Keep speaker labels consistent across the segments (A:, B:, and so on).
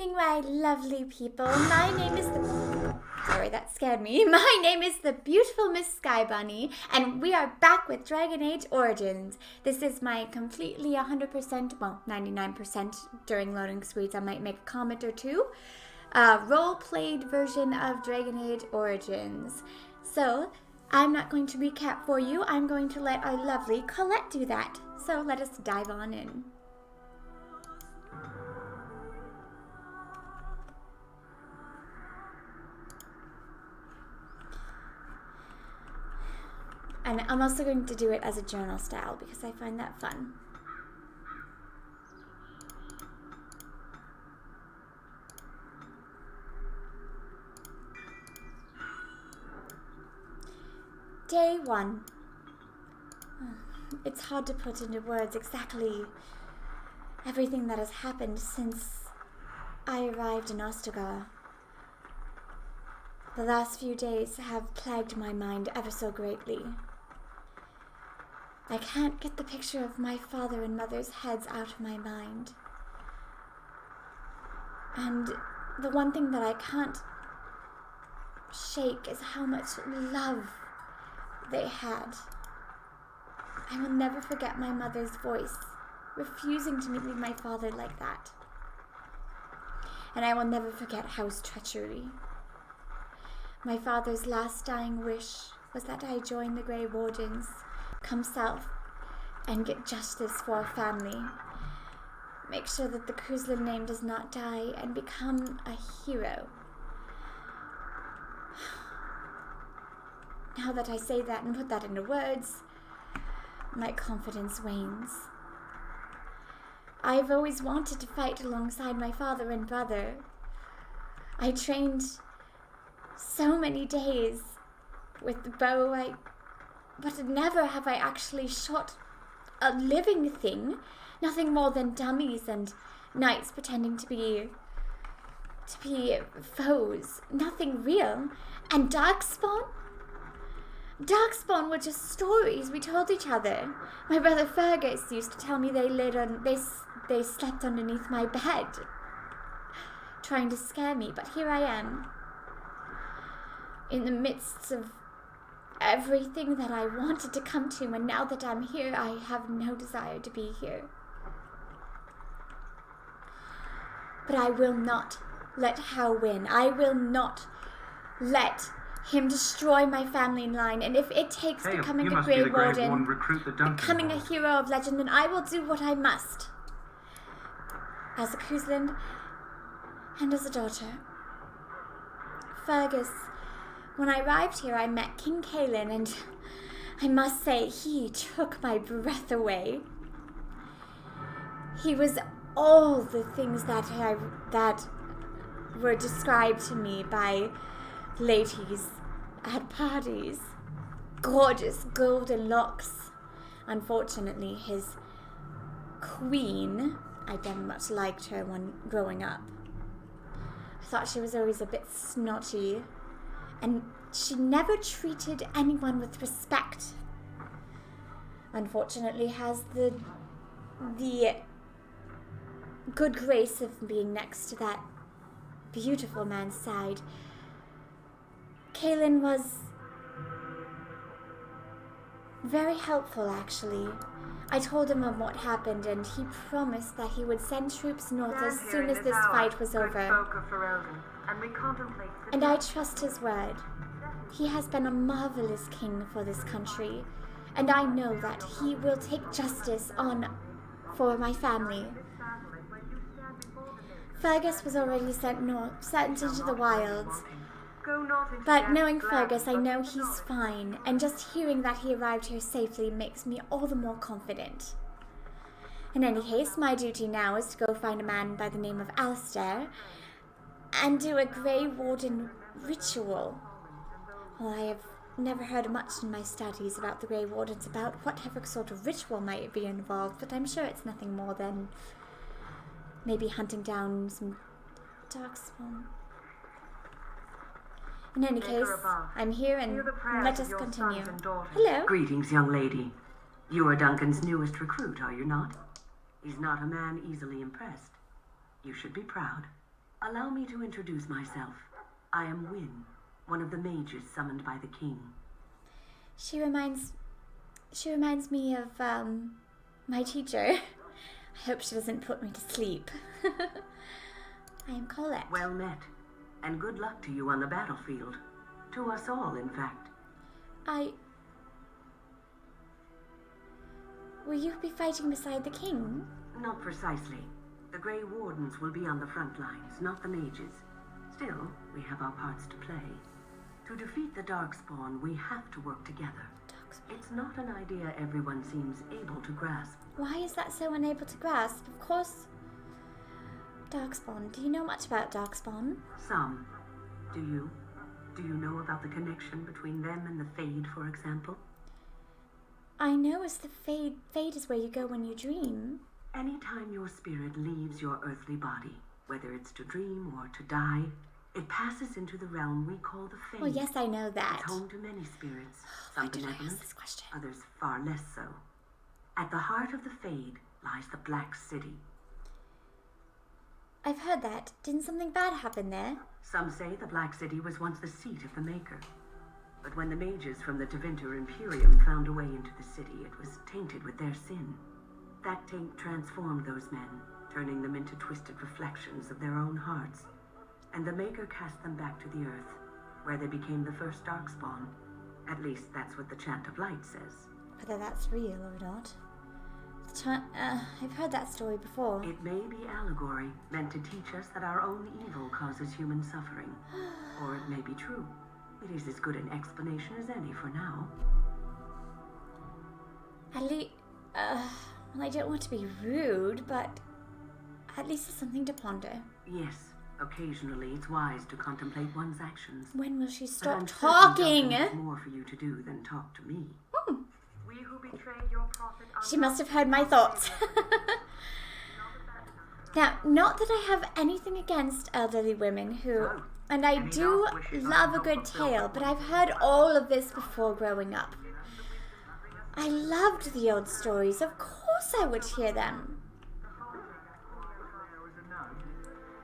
A: evening, my lovely people. My name is Sorry, that scared me. My name is the beautiful Miss Sky Bunny, and we are back with Dragon Age Origins. This is my completely 100%, well, 99% during loading screens. I might make a comment or two. Role-played version of Dragon Age Origins. So, I'm not going to recap for you. I'm going to let our lovely Collette do that. So, let us dive on in. And I'm also going to do it as a journal style because I find that fun. Day 1. It's hard to put into words exactly everything that has happened since I arrived in Ostagar. The last few days have plagued my mind ever so greatly. I can't get the picture of my father and mother's heads out of my mind. And the one thing that I can't shake is how much love they had. I will never forget my mother's voice, refusing to leave my father like that. And I will never forget House treachery. My father's last dying wish was that I join the Grey Wardens, come south, and get justice for our family. Make sure that the Cruzlan name does not die and become a hero. Now that I say that and put that into words, my confidence wanes. I've always wanted to fight alongside my father and brother. I trained so many days with the bow, but never have I actually shot a living thing. Nothing more than dummies and knights pretending to be foes. Nothing real. And Darkspawn? Darkspawn were just stories we told each other. My brother Fergus used to tell me they slept underneath my bed, trying to scare me, but here I am, in the midst of everything that I wanted to come to, and now that I'm here, I have no desire to be here. But I will not let Hal win. I will not let him destroy my family line, and if it takes becoming a Grey Warden, becoming a hero of legend, then I will do what I must. As a Cruzlan and as a daughter. Fergus, when I arrived here, I met King Kaelin, and I must say, he took my breath away. He was all the things that were described to me by ladies at parties. Gorgeous golden locks. Unfortunately, his queen, I never much liked her when growing up. I thought she was always a bit snotty, and she never treated anyone with respect. Unfortunately, has the good grace of being next to that beautiful man's side. Kaelin was very helpful, actually. I told him of what happened, and he promised that he would send troops north as soon as this fight was over. And I trust his word. He has been a marvelous king for this country, and I know that he will take justice on for my family. Fergus was already sent into the wilds. But knowing Fergus, I know he's fine, and just hearing that he arrived here safely makes me all the more confident. In any case, my duty now is to go find a man by the name of Alistair and do a Grey Warden ritual. Well, I have never heard much in my studies about the Grey Wardens, about whatever sort of ritual might be involved, but I'm sure it's nothing more than maybe hunting down some Darkspawn. In any case, I'm here, and let us continue. Hello.
B: Greetings, young lady. You are Duncan's newest recruit, are you not? He's not a man easily impressed. You should be proud. Allow me to introduce myself. I am Wynne, one of the mages summoned by the king.
A: She reminds me of my teacher. I hope she doesn't put me to sleep. I am Collette.
B: Well met, and good luck to you on the battlefield. To us all, in fact.
A: Will you be fighting beside the king?
B: Not precisely. The Grey Wardens will be on the front lines, not the mages. Still, we have our parts to play. To defeat the Darkspawn, we have to work together.
A: Darkspawn.
B: It's not an idea everyone seems able to grasp.
A: Why is that so unable to grasp? Of course. Darkspawn. Do you know much about Darkspawn?
B: Some. Do you? Do you know about the connection between them and the Fade, for example?
A: I know it's the Fade. Fade is where you go when you dream.
B: Anytime your spirit leaves your earthly body, whether it's to dream or to die, it passes into the realm we call the Fade.
A: Well, yes, I know that.
B: It's home to many spirits,
A: Why
B: some
A: did I ask
B: benevolent,
A: this question?
B: others far less so. At the heart of the Fade lies the Black City.
A: I've heard that. Didn't something bad happen there?
B: Some say the Black City was once the seat of the Maker. But when the mages from the Tevinter Imperium found a way into the city, it was tainted with their sin. That taint transformed those men, turning them into twisted reflections of their own hearts. And the Maker cast them back to the Earth, where they became the first Darkspawn. At least that's what the Chant of Light says.
A: Whether that's real or not. I've heard that story before.
B: It may be allegory, meant to teach us that our own evil causes human suffering. Or it may be true. It is as good an explanation as any for now.
A: Well, I don't want to be rude, but at least it's something to ponder.
B: Yes, occasionally it's wise to contemplate one's actions.
A: When will she
B: But
A: stop
B: I'm certain
A: talking?
B: Duncan has more for you to do than talk to me.
C: We who betrayed your prophet
A: She must have heard my thoughts. Now, not that I have anything against elderly women who... And I do love a good tale, but I've heard all of this before growing up. I loved the old stories. Of course I would hear them.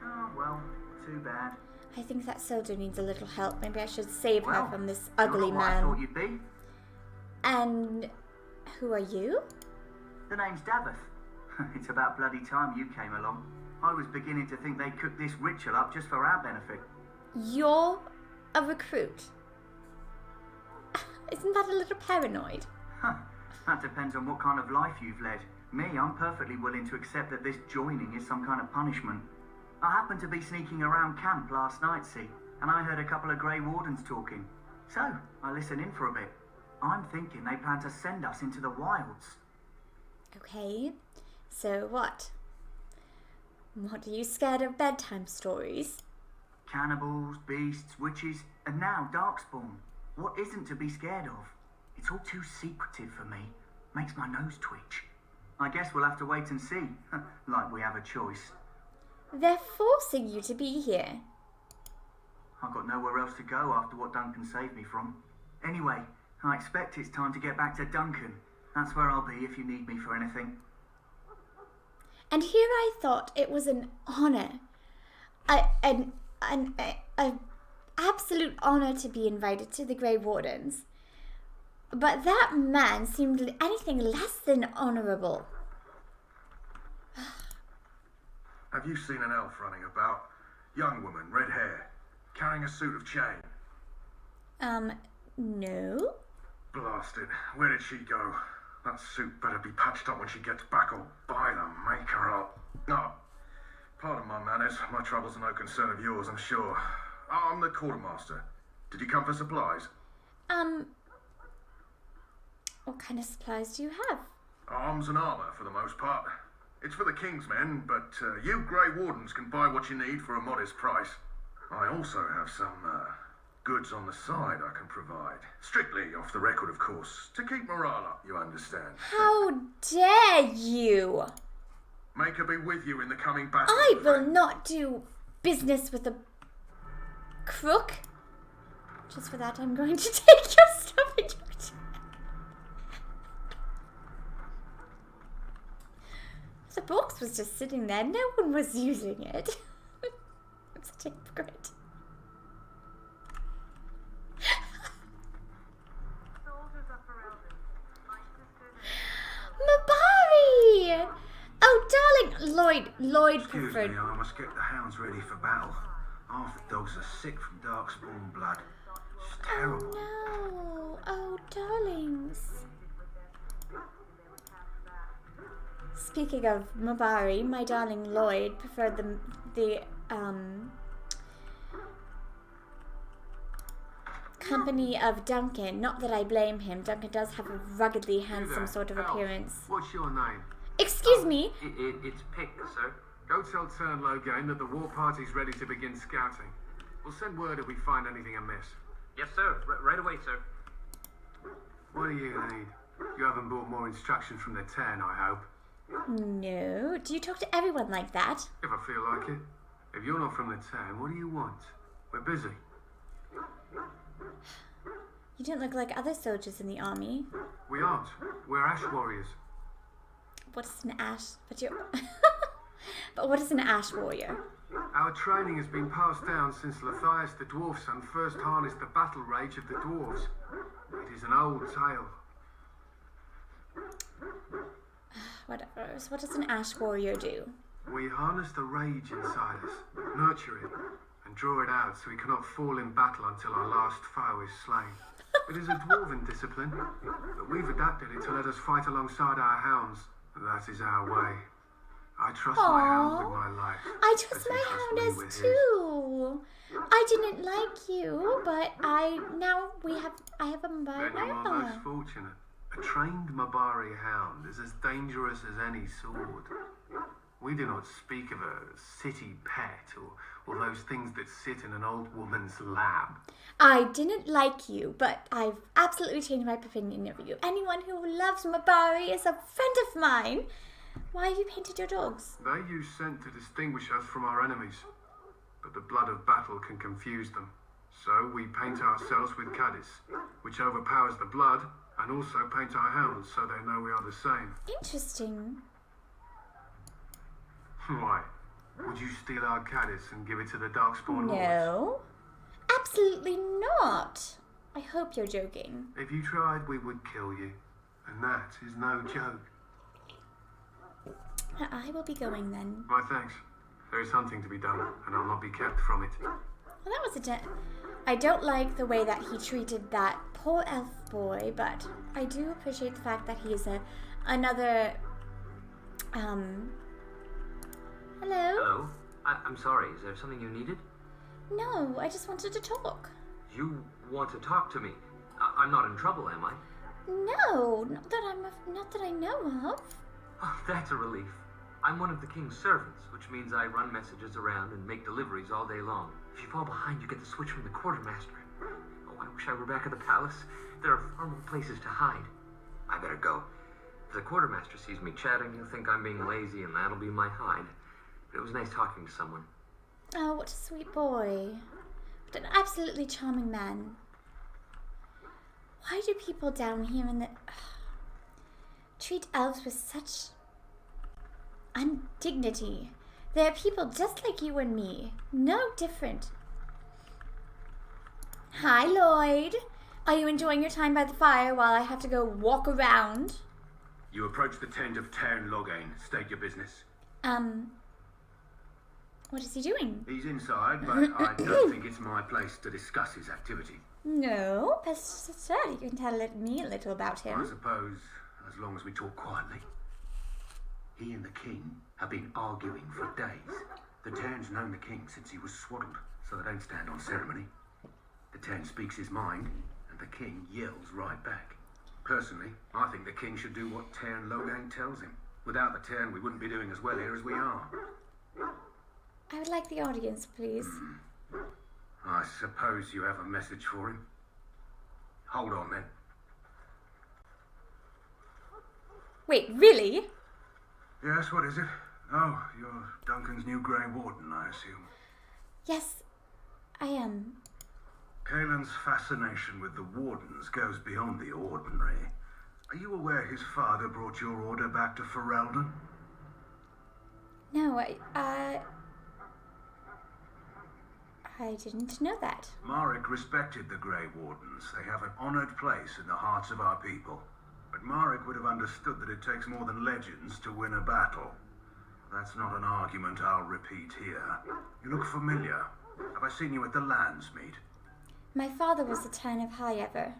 D: Oh, well, too bad.
A: I think that soldier needs a little help. Maybe I should save her from this
D: You're
A: ugly
D: not what I thought
A: man.
D: you'd be.
A: And who are you?
D: The name's Daveth. It's about bloody time you came along. I was beginning to think they'd cooked this ritual up just for our benefit.
A: You're a recruit. Isn't that a little paranoid?
D: That depends on what kind of life you've led. Me, I'm perfectly willing to accept that this joining is some kind of punishment. I happened to be sneaking around camp last night, see, and I heard a couple of Grey Wardens talking. So, I listened in for a bit. I'm thinking they plan to send us into the wilds.
A: Okay, so what? What are you scared of bedtime stories?
D: Cannibals, beasts, witches, and now Darkspawn. What isn't to be scared of? It's all too secretive for me. Makes my nose twitch. I guess we'll have to wait and see. Like we have a choice.
A: They're forcing you to be here.
D: I've got nowhere else to go after what Duncan saved me from. Anyway, I expect it's time to get back to Duncan. That's where I'll be if you need me for anything.
A: And here I thought it was an honor. An absolute honor to be invited to the Grey Wardens. But that man seemed anything less than honorable.
E: Have you seen an elf running about? Young woman, red hair, carrying a suit of chain.
A: No.
E: Blasted. Where did she go? That suit better be patched up when she gets back, or by the maker up. No. Pardon my manners. My troubles are no concern of yours, I'm sure. I'm the quartermaster. Did you come for supplies?
A: What kind of supplies do you have?
E: Arms and armour, for the most part. It's for the King's men, but you Grey Wardens can buy what you need for a modest price. I also have some goods on the side I can provide. Strictly off the record, of course, to keep morale up, you understand.
A: How dare you!
E: Make her be with you in the coming battle.
A: I will not do business with a crook. Just for that, I'm going to take your stuff and your The box was just sitting there. No one was using it. Such a hypocrite.
C: Soldiers of Ferelden, my sisters
A: Mabari! Oh, darling! Lloyd
F: Excuse
A: preferred.
F: me, I must get the hounds ready for battle. Half the dogs are sick from Darkspawn blood. It's terrible.
A: Oh, no. Oh, darlings. Speaking of Mabari, my darling Lloyd preferred the company of Duncan. Not that I blame him. Duncan does have a ruggedly handsome sort of appearance.
G: What's your name?
A: Excuse me.
G: It's Pick, sir. Go tell Turn Logain that the war party's ready to begin scouting. We'll send word if we find anything amiss.
H: Yes, sir. Right away, sir.
G: What do you need? You haven't brought more instructions from the 10, I hope.
A: No. Do you talk to everyone like that?
G: If I feel like it. If you're not from the 10, what do you want? We're busy.
A: You don't look like other soldiers in the army.
G: We aren't. We're Ash Warriors.
A: What is an ash? But what is an ash warrior?
G: Our training has been passed down since Lathias the Dwarf Son first harnessed the battle rage of the dwarves. It is an old tale.
A: Whatever. So what does an ash warrior do?
G: We harness the rage inside us, nurture it, and draw it out so we cannot fall in battle until our last foe is slain. It is a dwarven discipline, but we've adapted it to let us fight alongside our hounds. That is our way. I trust my hound with my life.
A: I trust
G: as he
A: my
G: trusts
A: hound
G: me
A: as
G: with his.
A: too. I didn't like you, but I have a
G: Then
A: Mabari
G: you are most
A: now.
G: fortunate. A trained Mabari hound is as dangerous as any sword. We do not speak of a city pet or those things that sit in an old woman's lap.
A: I didn't like you, but I've absolutely changed my opinion of you. Anyone who loves Mabari is a friend of mine. Why have you painted your dogs?
G: They use scent to distinguish us from our enemies, but the blood of battle can confuse them. So we paint ourselves with Caddis, which overpowers the blood, and also paint our hounds so they know we are the same.
A: Interesting.
G: Why? Would you steal our Caddis and give it to the Darkspawn hordes?
A: No. Absolutely not. I hope you're joking.
G: If you tried, we would kill you. And that is no joke.
A: I will be going then.
G: My thanks. There is hunting to be done, and I'll not be kept from it.
A: Well, that was I don't like the way that he treated that poor elf boy, but I do appreciate the fact that he is another. Hello?
H: Hello? I'm sorry. Is there something you needed?
A: No, I just wanted to talk.
H: You want to talk to me? I'm not in trouble, am I?
A: No, not that I know of.
H: Oh, that's a relief. I'm one of the king's servants, which means I run messages around and make deliveries all day long. If you fall behind, you get the switch from the quartermaster. Oh, I wish I were back at the palace. There are far more places to hide. I better go. If the quartermaster sees me chatting, he'll think I'm being lazy, and that'll be my hide. But it was nice talking to someone.
A: Oh, what a sweet boy. But an absolutely charming man. Why do people down here in the... treat elves with such indignity? They are people just like you and me. No different. Hi, Lloyd. Are you enjoying your time by the fire while I have to go walk around?
F: You approach the tent of Tarn Logain. State your business.
A: What is he doing?
F: He's inside, but I don't think it's my place to discuss his activity.
A: No, but sir, you can tell me a little about
F: I
A: him.
F: suppose, as long as we talk quietly. He and the king have been arguing for days. The Tarn's known the king since he was swaddled, so they don't stand on ceremony. The Tarn speaks his mind, and the king yells right back. Personally, I think the king should do what Tarn Logain tells him. Without the Tarn, we wouldn't be doing as well here as we are.
A: I would like the audience, please.
F: I suppose you have a message for him. Hold on, then.
A: Wait, really?
F: Yes, what is it? Oh, you're Duncan's new Grey Warden, I assume.
A: Yes, I am.
F: Kaelin's fascination with the Wardens goes beyond the ordinary. Are you aware his father brought your order back to Ferelden?
A: No, I didn't know that.
F: Marek respected the Grey Wardens. They have an honoured place in the hearts of our people. But Marek would have understood that it takes more than legends to win a battle. That's not an argument I'll repeat here. You look familiar. Have I seen you at the Landsmeet?
A: My father was a turn of high ever.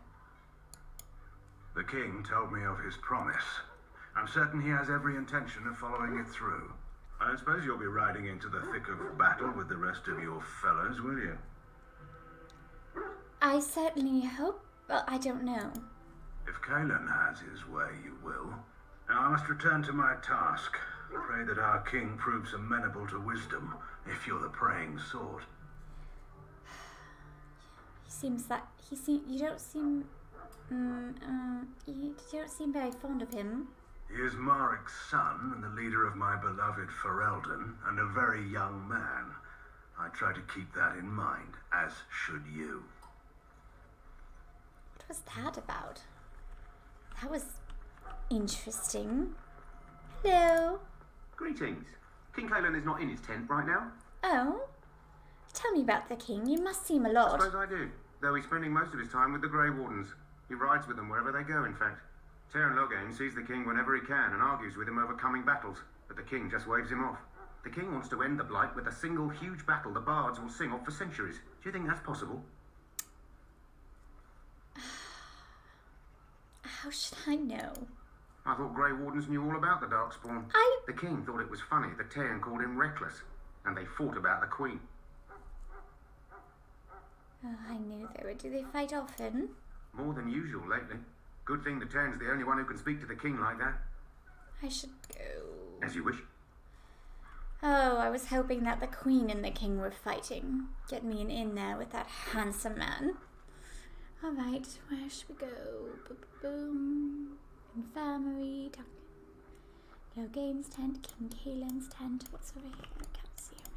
F: The king told me of his promise. I'm certain he has every intention of following it through. I suppose you'll be riding into the thick of battle with the rest of your fellows, will you?
A: I certainly hope. Well, I don't know.
F: If Kalen has his way, you will. Now I must return to my task. Pray that our king proves amenable to wisdom, if you're the praying sort.
A: You don't seem very fond of him.
F: He is Marek's son and the leader of my beloved Ferelden, and a very young man. I try to keep that in mind, as should you.
A: What was that about? That was interesting. Hello.
I: Greetings. King Kalen is not in his tent right now.
A: Oh? Tell me about the king. You must seem a
I: I
A: lord.
I: suppose I do, though he's spending most of his time with the Grey Wardens. He rides with them wherever they go, in fact. Teyrn Loghain sees the king whenever he can and argues with him over coming battles, but the king just waves him off. The king wants to end the Blight with a single huge battle the bards will sing of for centuries. Do you think that's possible?
A: How should I know?
I: I thought Grey Wardens knew all about the Darkspawn. The king thought it was funny that Teyrn called him reckless, and they fought about the queen.
A: Oh, I knew they would. Do they fight often?
I: More than usual lately. Good thing the Teyrn's the only one who can speak to the king like that.
A: I should go.
I: As you wish.
A: Oh, I was hoping that the queen and the king were fighting. Get me an inn there with that handsome man. Alright, where should we go? Boom, boom. Infirmary, Loghain's tent, King Kalen's tent. What's over here? I can't see over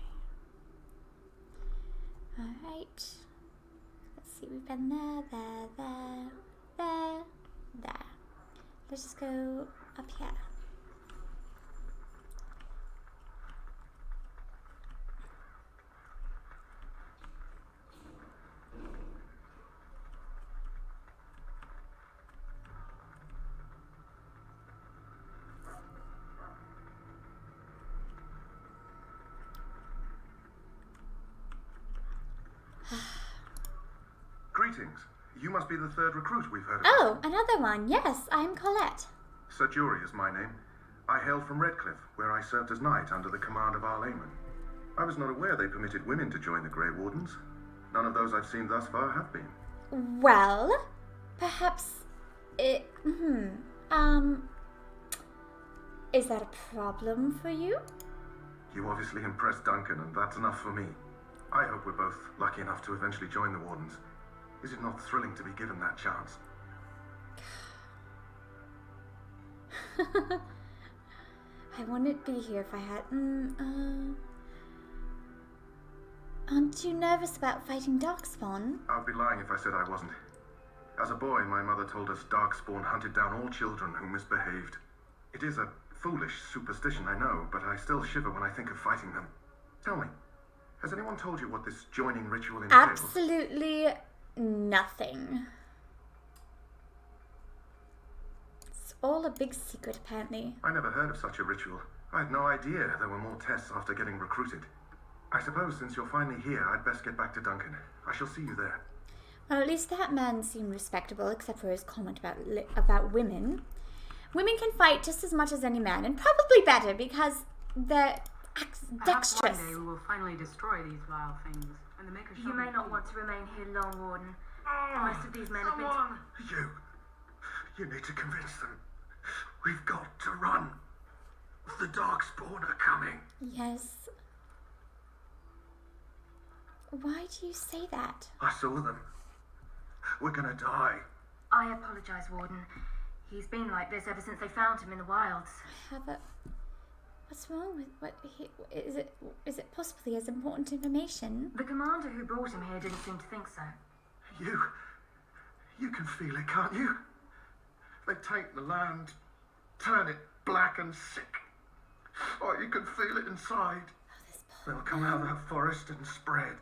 A: here. Alright. Let's see, we've been there. Let's just go up here.
E: Greetings. You must be the third recruit we've heard about.
A: Oh, another one. Yes, I'm Collette.
E: Sir Jury is my name. I hail from Redcliffe, where I served as knight under the command of Arlayman. I was not aware they permitted women to join the Grey Wardens. None of those I've seen thus far have been.
A: Well, perhaps it... Is that a problem for you?
E: You obviously impressed Duncan, and that's enough for me. I hope we're both lucky enough to eventually join the Wardens. Is it not thrilling to be given that chance?
A: I wouldn't be here if I had... Aren't you nervous about fighting Darkspawn?
E: I'd be lying if I said I wasn't. As a boy, my mother told us Darkspawn hunted down all children who misbehaved. It is a foolish superstition, I know, but I still shiver when I think of fighting them. Tell me, has anyone told you what this joining ritual entails?
A: Absolutely nothing. It's all a big secret, apparently.
E: I never heard of such a ritual. I had no idea there were more tests after getting recruited. I suppose since you're finally here, I'd best get back to Duncan. I shall see you there.
A: Well, at least that man seemed respectable, except for his comment about women. Women can fight just as much as any man, and probably better, because they're
C: Perhaps
A: dexterous.
C: one day we will finally destroy these vile things, and the Maker shall
J: You may
C: be
J: not
C: appeased.
J: want to remain here long, Warden. Most of these men have been...
F: You need to convince them. We've got to run. The Darkspawn are coming.
A: Yes. Why do you say that?
F: I saw them. We're gonna die.
J: I apologise, Warden. He's been like this ever since they found him in the wilds.
A: I have a... What's wrong with what he... Is it possibly as important information?
J: The commander who brought him here didn't seem to think so.
F: You can feel it, can't you? They take the land, turn it black and sick. Oh, you can feel it inside.
A: Oh, this poor
F: They'll come out of that forest and spread.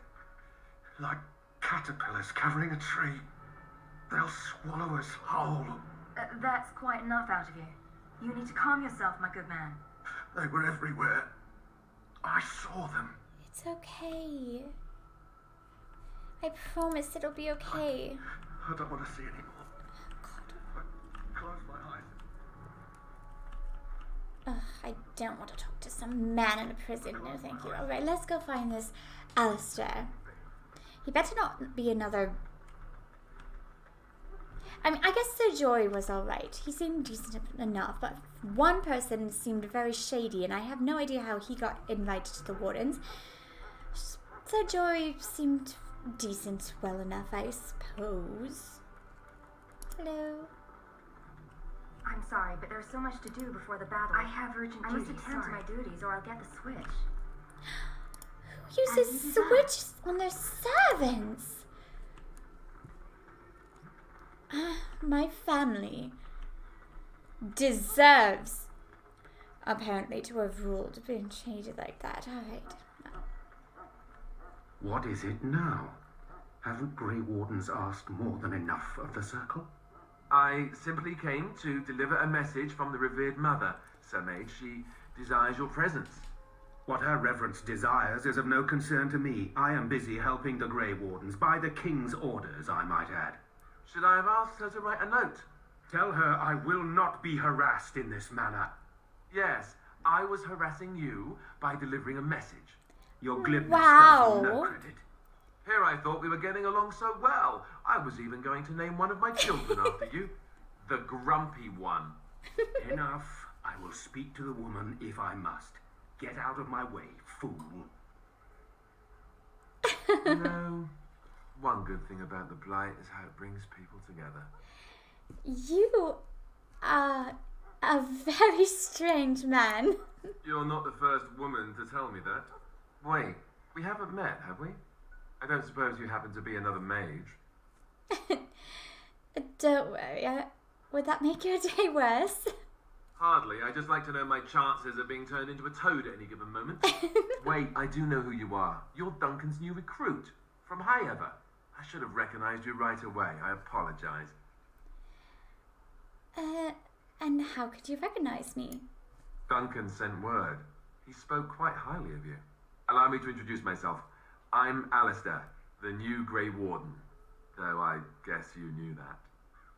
E: Like caterpillars covering a tree. They'll swallow us whole.
J: That's quite enough out of you. You need to calm yourself, my good man.
E: They were everywhere. I saw them.
A: It's okay. I promise it'll be okay.
E: I don't want to see anymore. I close my eyes.
A: Ugh, I don't want to talk to some man in a prison. No, thank you. Alright, let's go find this Alistair. He better not be another... I mean, I guess Sir Jory was alright. He seemed decent enough, but one person seemed very shady, and I have no idea how he got invited to the Wardens. Sir Jory seemed decent well enough, I suppose. Hello.
J: I'm sorry, but there's so much to do before the battle. I have urgent duties. I must attend to my duties, or I'll get the switch.
A: Who uses switch on their servants? My family deserves, apparently, to have ruled, been treated like that. Alright.
F: What is it now? Haven't Grey Wardens asked more than enough of the Circle?
H: I simply came to deliver a message from the revered mother, Sir Mage. She desires your presence.
F: What her reverence desires is of no concern to me. I am busy helping the Grey Wardens, by the King's orders, I might add.
H: Should I have asked her to write a note?
F: Tell her I will not be harassed in this manner.
H: Yes, I was harassing you by delivering a message.
F: Your glibness
A: Wow.
F: does you no credit.
H: Here I thought we were getting along so well. I was even going to name one of my children after you. The grumpy one.
F: Enough. I will speak to the woman if I must. Get out of my way, fool.
H: You know, one good thing about the Blight is how it brings people together.
A: You are a very strange man.
H: You're not the first woman to tell me that. Wait, we haven't met, have we? I don't suppose you happen to be another mage.
A: Don't worry. Would that make your day worse?
H: Hardly. I just like to know my chances of being turned into a toad at any given moment. Wait, I do know who you are. You're Duncan's new recruit from Highever. I should have recognized you right away. I apologize.
A: And how could you recognize me?
H: Duncan sent word. He spoke quite highly of you. Allow me to introduce myself. I'm Alistair, the new Grey Warden. Though I guess you knew that.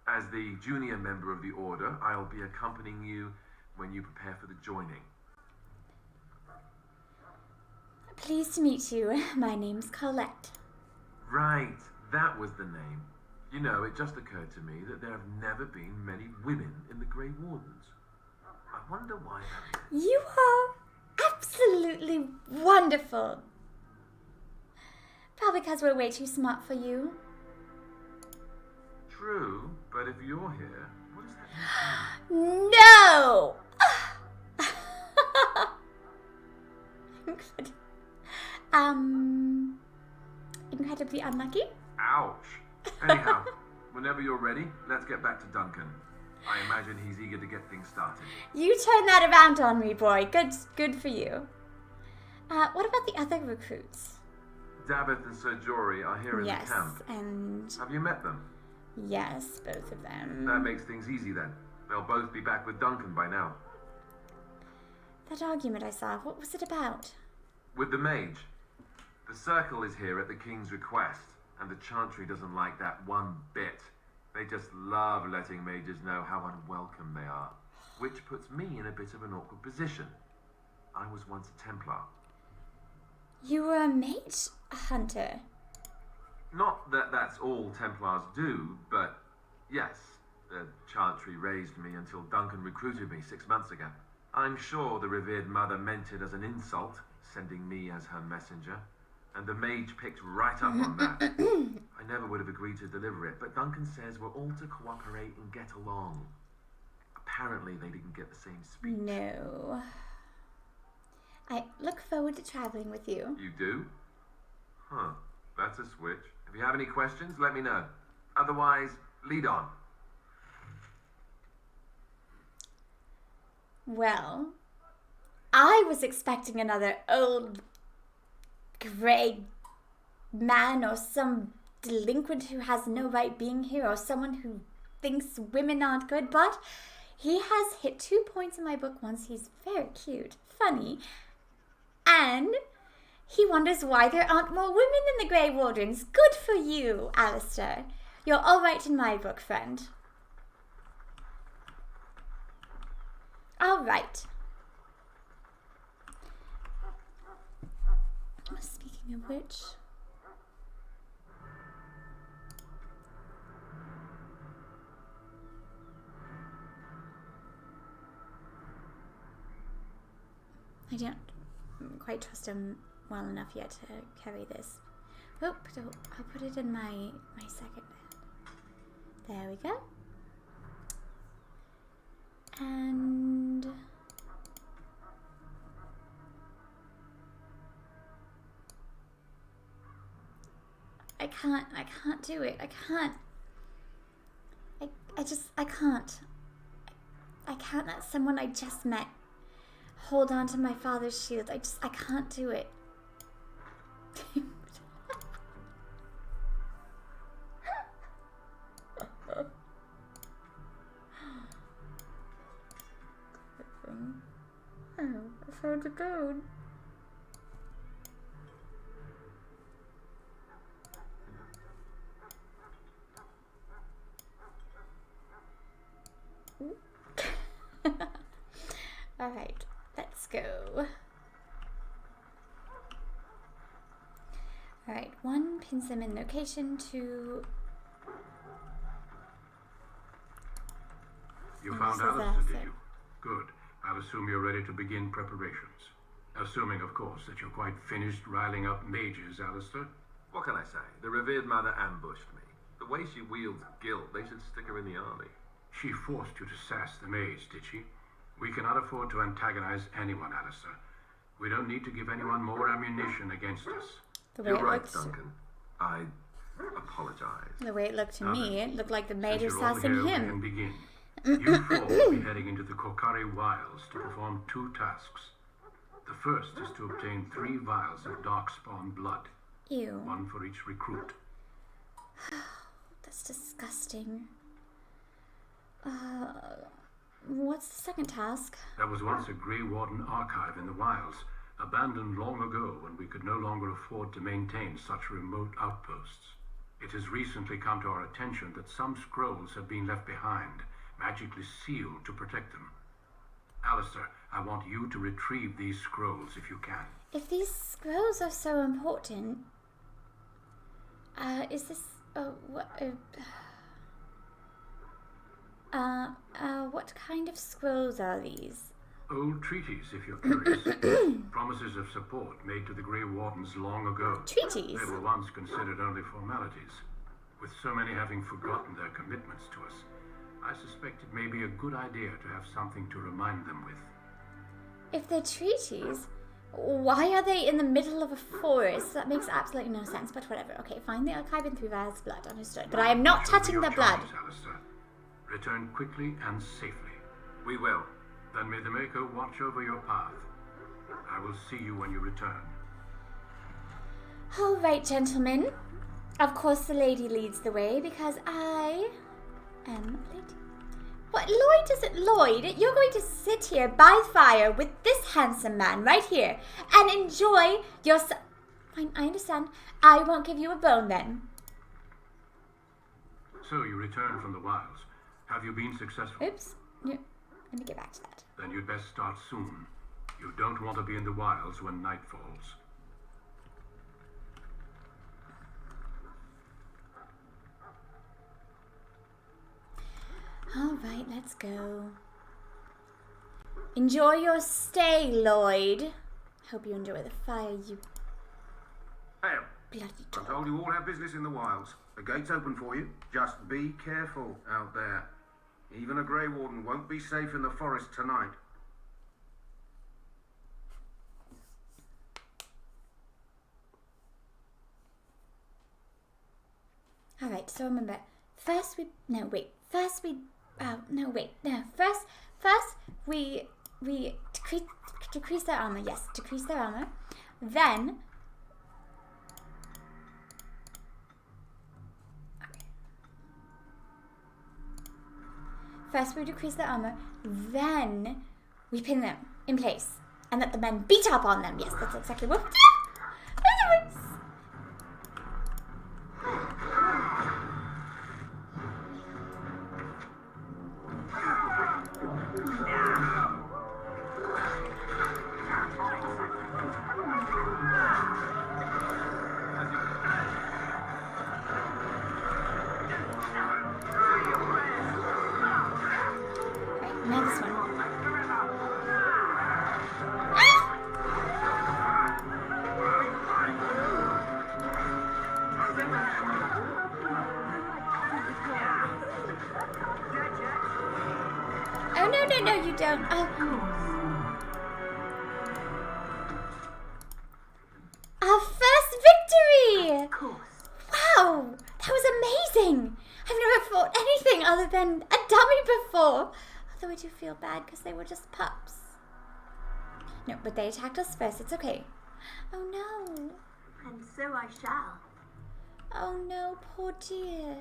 H: As the junior member of the Order, I'll be accompanying you when you prepare for the joining.
A: Pleased to meet you. My name's Collete.
H: Right, that was the name. You know, it just occurred to me that there have never been many women in the Grey Wardens. I wonder why that is.
A: You are absolutely wonderful. Probably because we're way too smart for you.
H: True, but if you're here, what does that mean?
A: No! Incredibly unlucky.
H: Ouch. Anyhow, whenever you're ready, let's get back to Duncan. I imagine he's eager to get things started.
A: You turn that around on me, boy. Good for you. What about the other recruits?
H: Davith and Sir Jory are here in the camp.
A: Yes, and...
H: Have you met them?
A: Yes, both of them.
H: That makes things easy then. They'll both be back with Duncan by now.
A: That argument I saw, what was it about?
H: With the mage. The Circle is here at the King's request, and the Chantry doesn't like that one bit. They just love letting mages know how unwelcome they are, which puts me in a bit of an awkward position. I was once a Templar.
A: You were a mage hunter?
H: Not that that's all Templars do, but yes, the Chantry raised me until Duncan recruited me 6 months ago. I'm sure the revered mother meant it as an insult, sending me as her messenger, and the mage picked right up on that. I never would have agreed to deliver it, but Duncan says we're all to cooperate and get along. Apparently they didn't get the same speech.
A: No. I look forward to traveling with you.
H: You do? Huh, that's a switch. If you have any questions, let me know. Otherwise, lead on.
A: Well, I was expecting another old grey man or some delinquent who has no right being here or someone who thinks women aren't good, but he has hit 2 points in my book once. He's very cute, funny, and he wonders why there aren't more women in the Grey Wardens. Good for you, Alistair. You're all right in my book, friend. All right. Speaking of which... I don't quite trust him well enough yet to carry this. Oh, I'll put it in my second bed. There we go. And I can't do it. I can't. I can't let someone I just met hold on to my father's shield. I can't do it. Oh, I found a bone. All right, let's go. All right, 1 pins them in location, 2.
F: You found Alistair, did you? Good. I'll assume you're ready to begin preparations. Assuming, of course, that you're quite finished riling up mages, Alistair.
K: What can I say? The revered mother ambushed me. The way she wields guilt, they should stick her in the army.
F: She forced you to sass the mage, did she? We cannot afford to antagonize anyone, Alistair. We don't need to give anyone more ammunition against us.
K: You're right, Duncan. I apologize.
A: The way it looked to me, it looked like the mage was sassing him.
F: Begin. You four will be heading into the Kokari Wilds to perform 2 tasks. The first is to obtain 3 vials of Darkspawn blood.
A: Ew.
F: 1 for each recruit.
A: That's disgusting. What's the second task?
F: There was once a Grey Warden archive in the wilds, abandoned long ago when we could no longer afford to maintain such remote outposts. It has recently come to our attention that some scrolls have been left behind, magically sealed to protect them. Alistair, I want you to retrieve these scrolls if you can.
A: If these scrolls are so important, is this what kind of scrolls are these?
F: Old treaties, if you're curious. Promises of support made to the Grey Wardens long ago.
A: Treaties?
F: They were once considered only formalities. With so many having forgotten their commitments to us, I suspect it may be a good idea to have something to remind them with.
A: If they're treaties, why are they in the middle of a forest? That makes absolutely no sense, but whatever. Okay, find the archive and 3 vials of blood. Understood. But I am not touching the blood.
F: Alistair. Return quickly and safely.
K: We will.
F: Then may the Maker watch over your path. I will see you when you return.
A: All right, gentlemen. Of course, the lady leads the way because I am a lady. What, Lloyd isn't Lloyd? You're going to sit here by the fire with this handsome man right here and enjoy your... Fine, I understand. I won't give you a bone then.
F: So you return from the wilds. Have you been successful?
A: Oops. Yeah. Let me get back to that.
F: Then you'd best start soon. You don't want to be in the wilds when night falls.
A: All right, let's go. Enjoy your stay, Lloyd. Hope you enjoy the fire, you
I: Hey,
A: bloody
I: I
A: dog.
I: told you all have business in the wilds. The gate's open for you. Just be careful out there. Even a Grey Warden won't be safe in the forest tonight.
A: All right, so remember, first we decrease their armor. Yes, decrease their armor. Then First we decrease their armor, then we pin them in place and let the men beat up on them. Yes, that's exactly what we do. Now this one. Oh, no, you don't. Oh. Our first victory! Wow, that was amazing. I've never fought anything other than a dummy before. Although I do feel bad because they were just pups. No, but they attacked us first. It's okay. Oh no.
J: And so I shall.
A: Oh no, poor dear.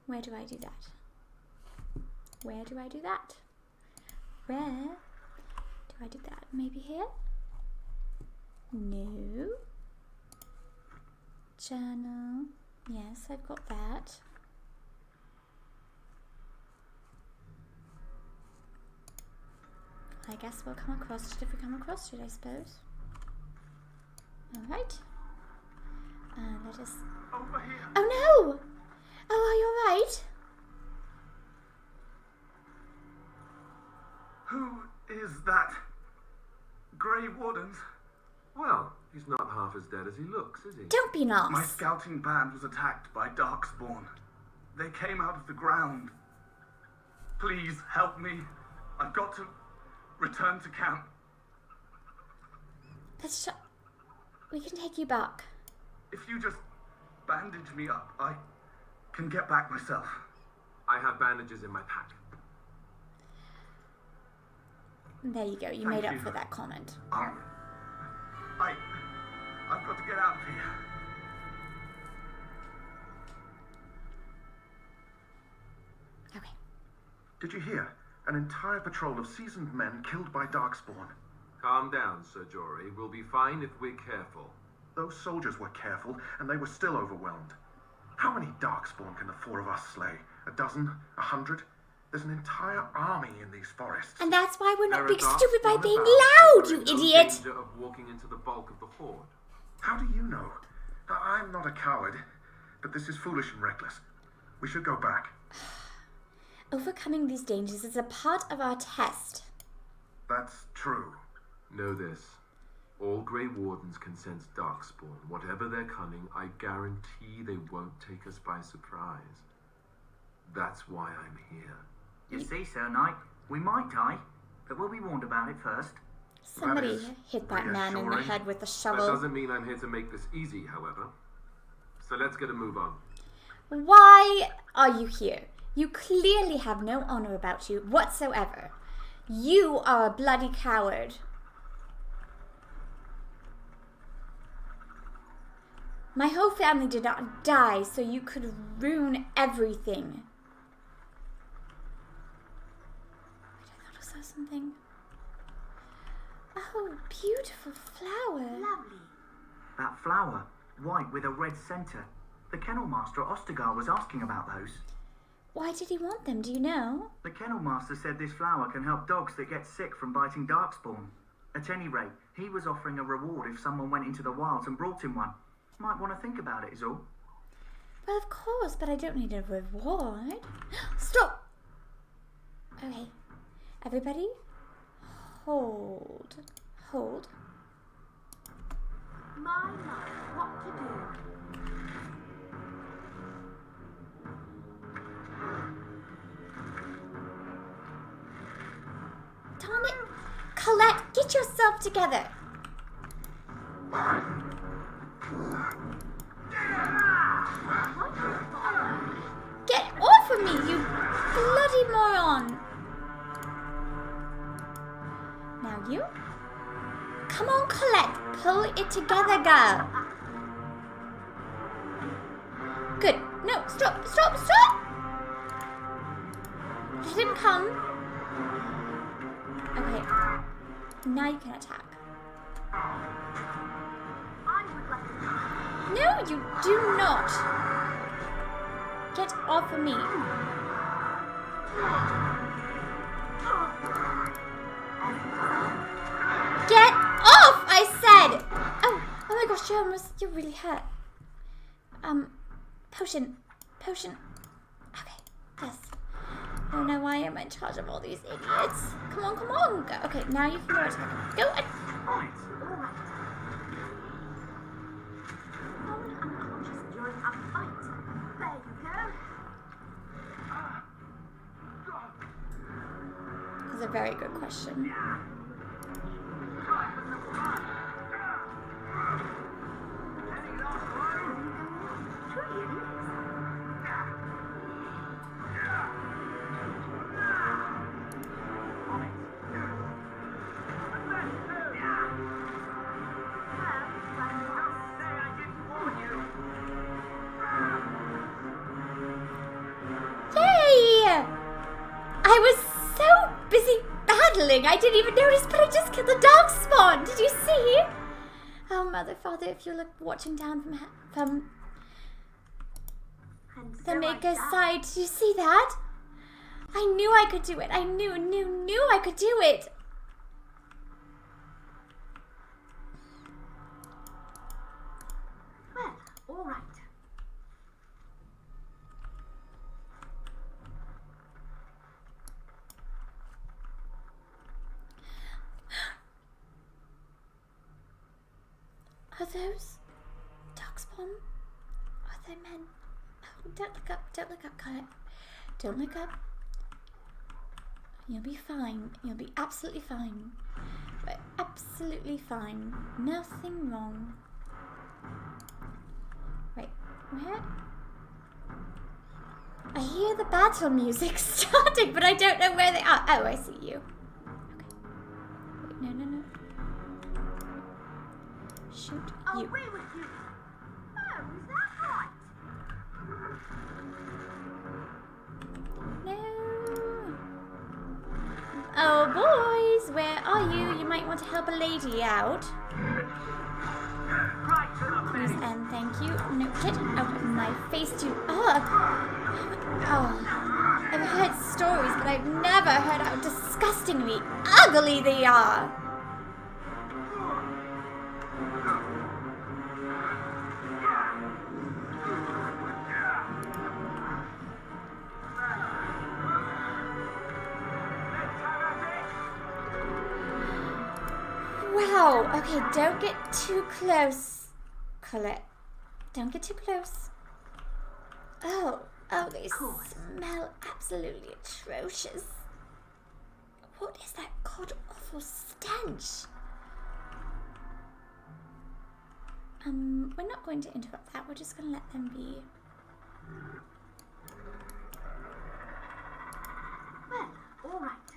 A: Where do I do that? Where do I do that? Where do I do that? Maybe here? No. Journal. Yes, I've got that. I guess we'll come across it if we come across it, I suppose. Alright. Let us...
G: Over here.
A: Oh no! Oh, are you alright?
G: Who is that? Grey Wardens?
K: Well, he's not half as dead as he looks, is he?
A: Don't be nice.
G: My scouting band was attacked by Darkspawn. They came out of the ground. Please help me. I've got to return to camp.
A: We can take you back.
G: If you just bandage me up, I can get back myself.
K: I have bandages in my pack.
A: There you go. You
G: Thank
A: made up
G: you.
A: for that comment.
G: I've got to get out of here.
A: Okay.
E: Did you hear? An entire patrol of seasoned men killed by Darkspawn.
K: Calm down, Sir Jory. We'll be fine if we're careful.
E: Those soldiers were careful, and they were still overwhelmed. How many Darkspawn can the four of us slay? 12? 100? There's an entire army in these forests.
A: And that's why we're not
K: There are
A: being stupid by
K: Darkspawn
A: being
K: about,
A: loud,
K: so
A: you
K: there is no
A: idiot!
K: danger of walking into the bulk of the horde.
E: How do you know? I'm not a coward, but this is foolish and reckless. We should go back.
A: Overcoming these dangers is a part of our test.
E: That's true.
K: Know this. All Grey Wardens can sense Darkspawn. Whatever their cunning, I guarantee they won't take us by surprise. That's why I'm here.
D: You see, Sir Knight, we might die, but we'll be warned about it first.
A: Somebody
E: is
A: hit that man in the
E: reassuring.
A: head with a
K: That
A: shovel.
K: doesn't mean I'm here to make this easy, however. So let's get a move on.
A: Why are you here? You clearly have no honor about you whatsoever. You are a bloody coward. My whole family did not die so you could ruin everything. Wait, I thought I saw something. Oh, beautiful flower.
J: Lovely.
D: That flower, white with a red centre. The kennel master at Ostergar was asking about those.
A: Why did he want them, do you know?
D: The kennel master said this flower can help dogs that get sick from biting Darkspawn. At any rate, he was offering a reward if someone went into the wilds and brought him one. Might want to think about it is all.
A: Well, of course, but I don't need a reward. Stop! Okay. Everybody, hold. Hold.
J: My what to do?
A: Darn it. Colette, get yourself together. Get off of me, you bloody moron. it together, girl. Good. No, stop, stop, stop! Let him come. Okay. Now you can attack. No, you do not. Get off of me. Get off, I said! Oh my gosh, you're really hurt. Potion. Okay, yes. I don't know why I'm in charge of all these idiots. Come on. Go. Okay, now you can go attack. Go. That's a very good question. I was so busy battling, I didn't even notice, but I just killed the Darkspawn. Did you see? Oh, Mother, Father, if you're watching down from the Maker's side, did you see that? I knew I could do it. I knew I could do it.
B: Well, all right.
A: Are those Darkspawn? Are they men? Oh, don't look up, Collete. Don't look up. You'll be fine. You'll be absolutely fine. We're absolutely fine. Nothing wrong. Wait, where? I hear the battle music starting, but I don't know where they are. Oh, I see you. Okay. Wait, no. Shoot you.
C: Away with you! Oh, is that right?
A: No. Oh, boys, where are you? You might want to help a lady out. Please and thank you. No, get out of my face, you. Oh, I've heard stories, but I've never heard how disgustingly ugly they are. Wow, okay, don't get too close, Collete. Don't get too close. Oh, they smell absolutely atrocious. What is that god-awful stench? We're not going to interrupt that, we're just going to let them be.
B: Well, all right.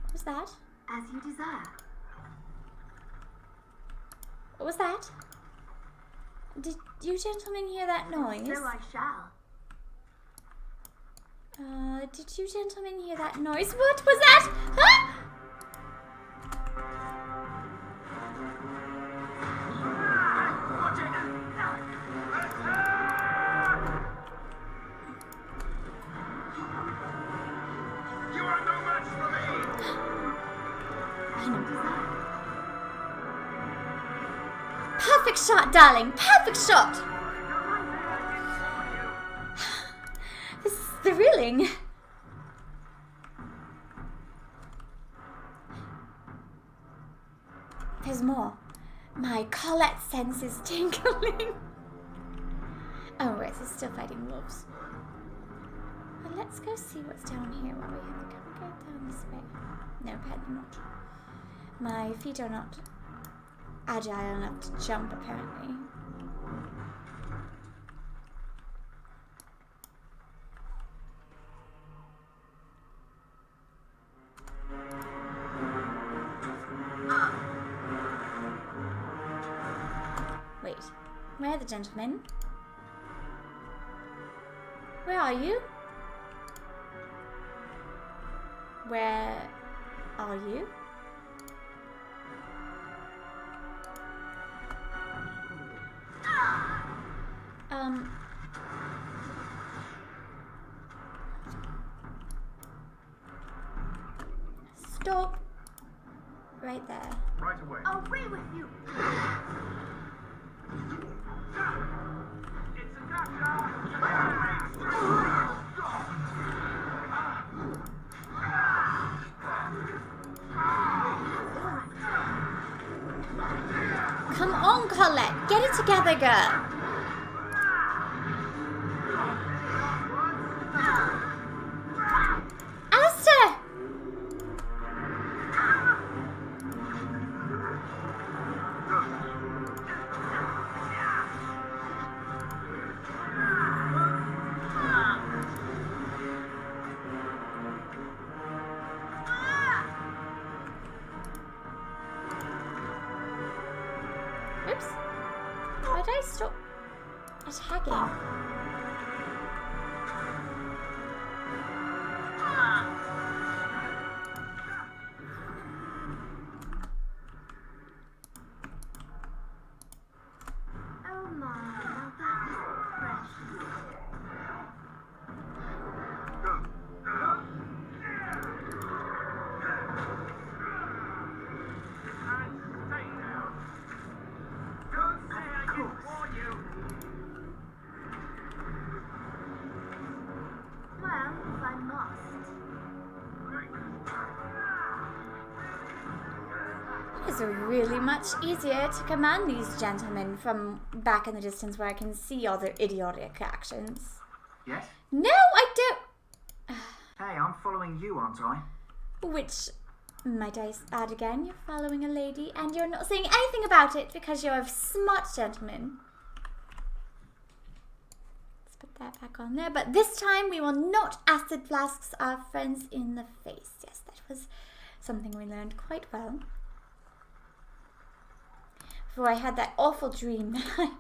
A: What was that?
B: As you desire.
A: What was that? Did you gentlemen hear that noise?
B: So I shall.
A: Did you gentlemen hear that noise? What was that? Huh?
E: You are no match for me!
A: Perfect shot, darling. Perfect shot. This is thrilling. There's more. My Collete sense is tingling. Oh, right, so still fighting wolves. Well, let's go see what's down here while we have it. Can we go down this way? No, apparently not. My feet are not agile enough to jump, apparently. Where are the gentlemen? Where are you? Where are you? Stop. Right there.
I: Right away.
J: Away with you!
A: Come on, Collette. Get it together, girl. Alistair! Oops. Why did I stop attacking?
J: Oh my, now that is precious. Well, if I must.
A: It is really much easier to command these gentlemen from back in the distance where I can see all their idiotic actions.
D: Yes?
A: No, I don't.
D: Hey, I'm following you, aren't I?
A: Which, might I add again, you're following a lady and you're not saying anything about it because you're a smart gentleman. Let's put that back on there. But this time we will not acid flasks our friends in the face. Yes, that was something we learned quite well. Before I had that awful dream that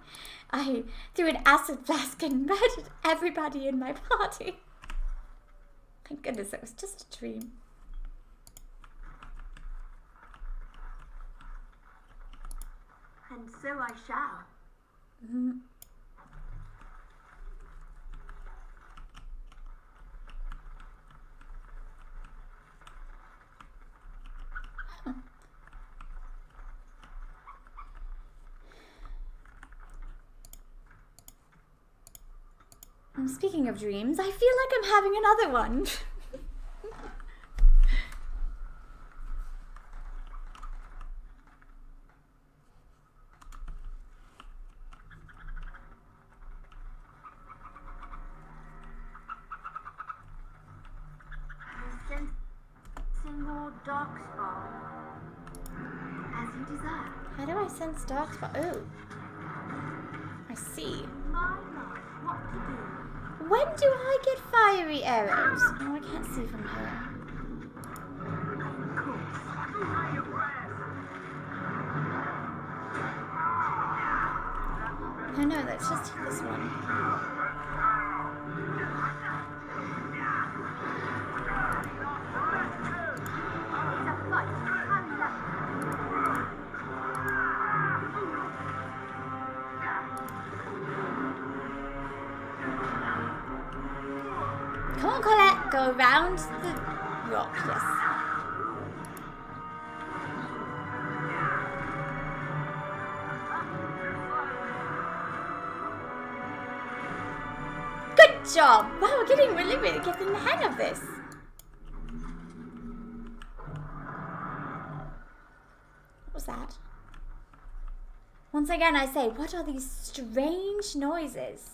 A: I threw an acid flask and murdered everybody in my party. Thank goodness it was just a dream.
J: And so I shall.
A: Mm. Speaking of dreams, I feel like I'm having another one.
J: Sensing more Darkspawn. As you desire.
A: How do I sense Darkspawn? Oh. I see.
J: My life, what to do?
A: When do I get fiery arrows? Oh, I can't see from here. Oh no, let's just hit this one. Come on, Collette, go around the rock, yes. Good job! Wow, we're getting really getting the hang of this. What was that? Once again, I say, what are these strange noises?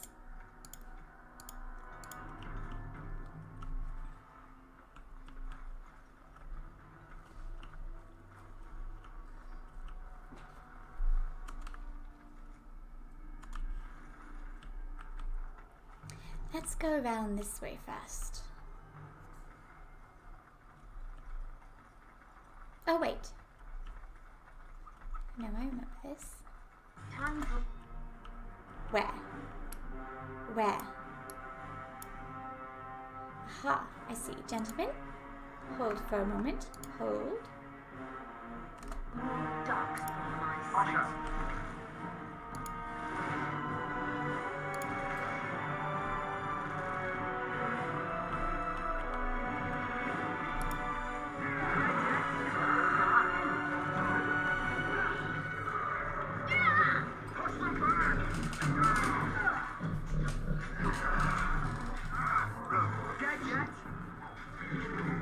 A: Let's go around this way first. Oh, wait. No, I remember this.
J: Time for
A: Where? Where? Aha, I see. Gentlemen, hold for a moment. Hold.
B: Darkspawn.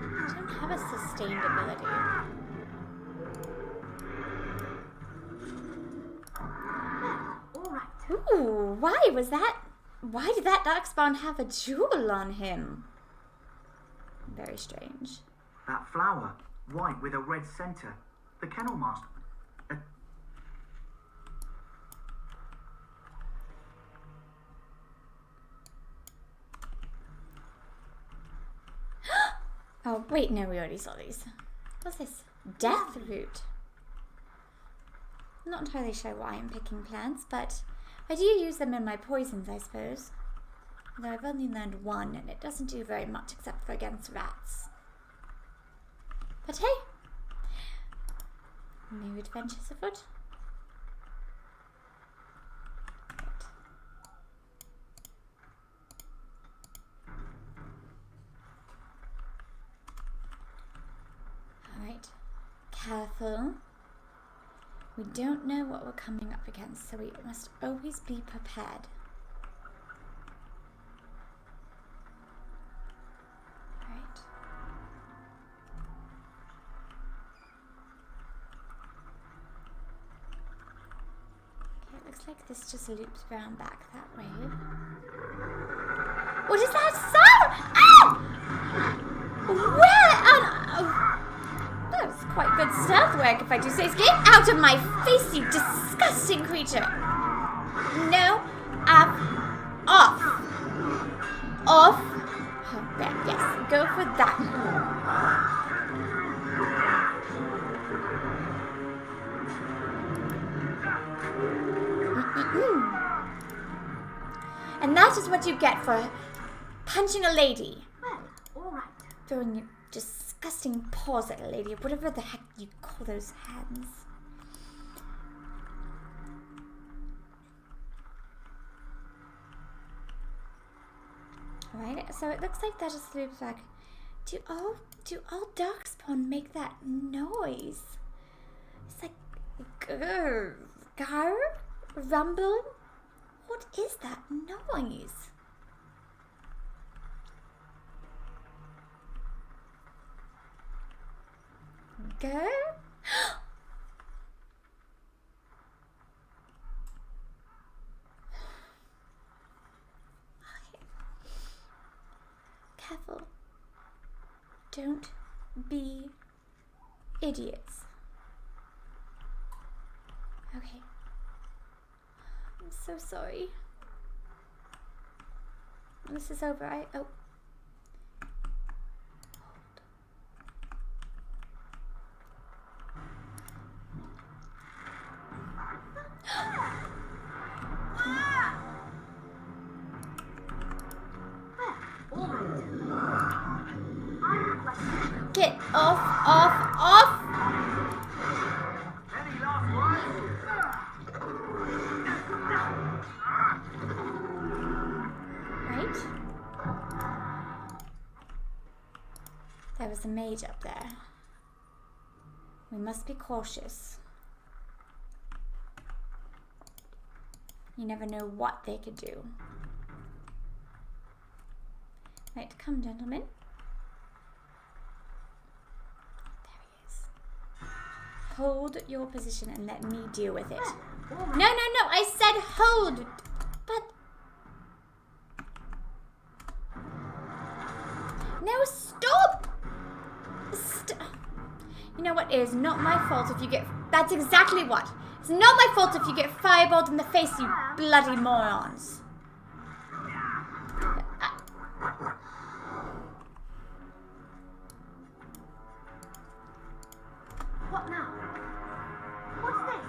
A: I don't have a sustained ability. Ooh, why was that? Why did that Darkspawn have a jewel on him? Very strange.
D: That flower, white with a red centre. The kennel master.
A: Oh, wait, no, we already saw these. What's this? Death root. Not entirely sure why I'm picking plants, but I do use them in my poisons, I suppose. Although I've only learned one, and it doesn't do very much except for against rats. But hey, new adventures afoot. Alright, careful. We don't know what we're coming up against, so we must always be prepared. Right. Okay, it looks like this just loops around back that way. What is that sound? Ow! Where on... Oh. That was quite good stealth work, if I do say so. Get out of my face, you disgusting creature! No, off. Off. Oh, there, yes, go for that. And that is what you get for punching a lady.
J: Well, all right.
A: Throwing your disgusting paws at a lady, or whatever the heck you call those hands. Alright, so it looks like that just loops back. Do all Darkspawn make that noise? It's like grr, rumble? What is that noise? Go. Careful. Don't be idiots. Okay. I'm so sorry. This is over. Oh. Get off.
D: Any last words?
A: Right. There was a mage up there. We must be cautious. You never know what they could do. Right, come, gentlemen. There he is. Hold your position and let me deal with it. No, I said hold! But... No, stop! You know what? It is not my fault if you get... That's exactly what. It's not my fault if you get fireballed in the face, you bloody morons.
J: What now? What's this?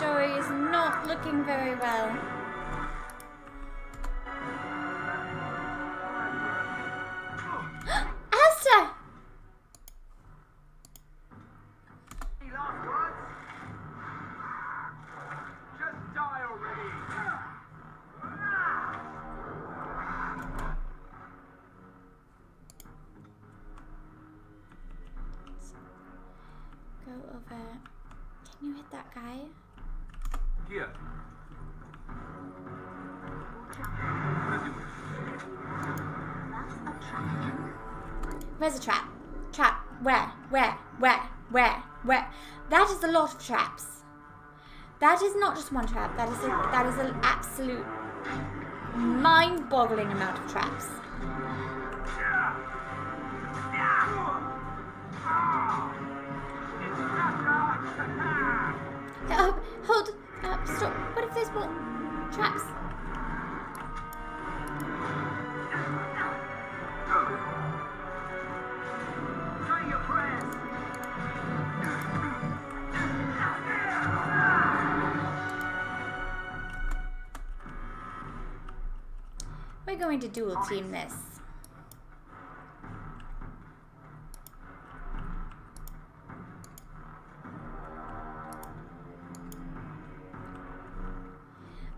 A: story is not looking very well. Alistair!
H: Any last words? Just die already.
A: Go over. Can you hit that guy?
H: Here.
A: Where's a trap? Trap. Where? That is a lot of traps. That is not just one trap. That is an absolute mind-boggling amount of traps. Hold. Stop. What if there's more traps?
H: Say your prayers.
A: We're going to dual team this.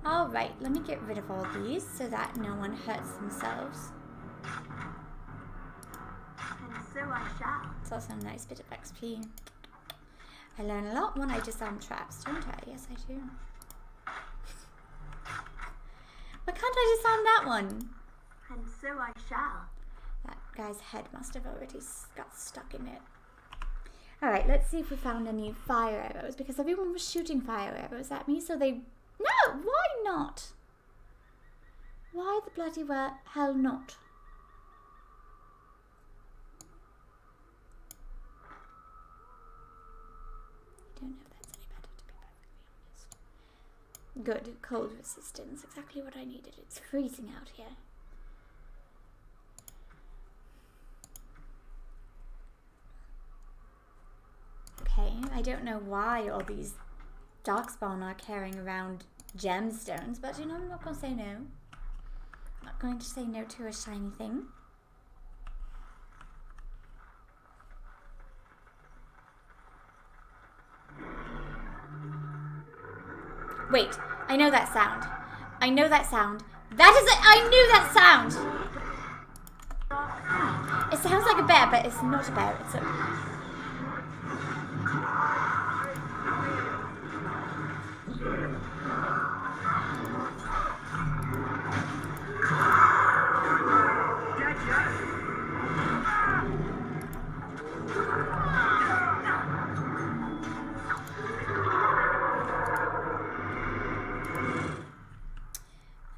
A: Alright, let me get rid of all these so that no one hurts themselves.
J: And so I shall.
A: It's also a nice bit of XP. I learn a lot when I disarm traps, don't I? Yes, I do. Why can't I disarm that one?
J: And so I shall.
A: That guy's head must have already got stuck in it. Alright, let's see if we found any fire arrows, because everyone was shooting fire arrows at me, so they... No! Why not? Why the bloody hell not? I don't know if that's any better, to be perfectly honest. Good. Cold resistance. Exactly what I needed. It's freezing out here. Okay, I don't know why all these Darkspawn are carrying around gemstones, but you know, I'm not going to say no. I'm not going to say no to a shiny thing. Wait, I know that sound. I know that sound. That is it! I knew that sound! It sounds like a bear, but it's not a bear. It's a...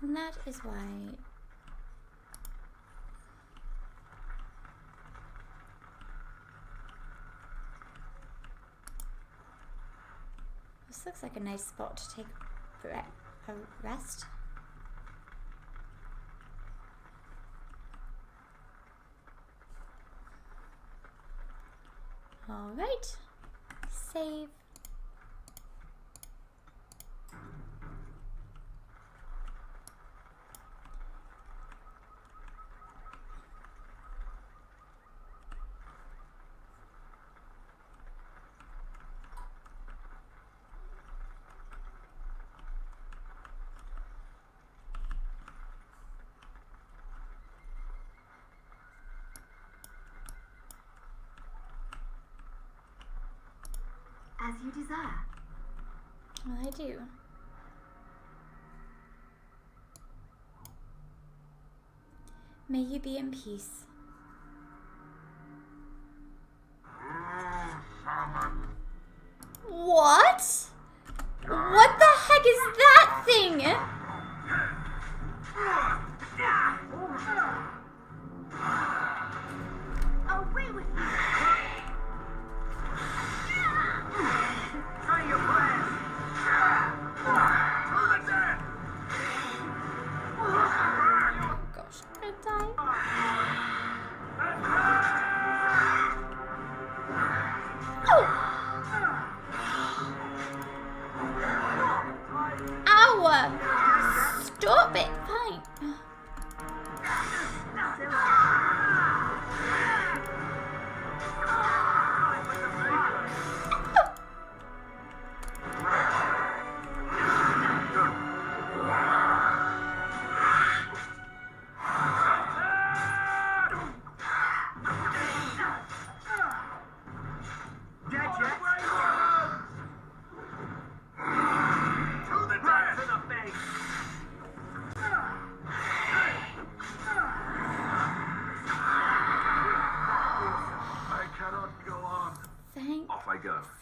A: And that is why this looks like a nice spot to take a rest. All right, save.
J: As you desire.
A: Well, I do. May you be in peace. What? What the heck is that thing?
J: Away with you!
H: Say your prayers.
A: Oh gosh, I'm gonna die. Oh!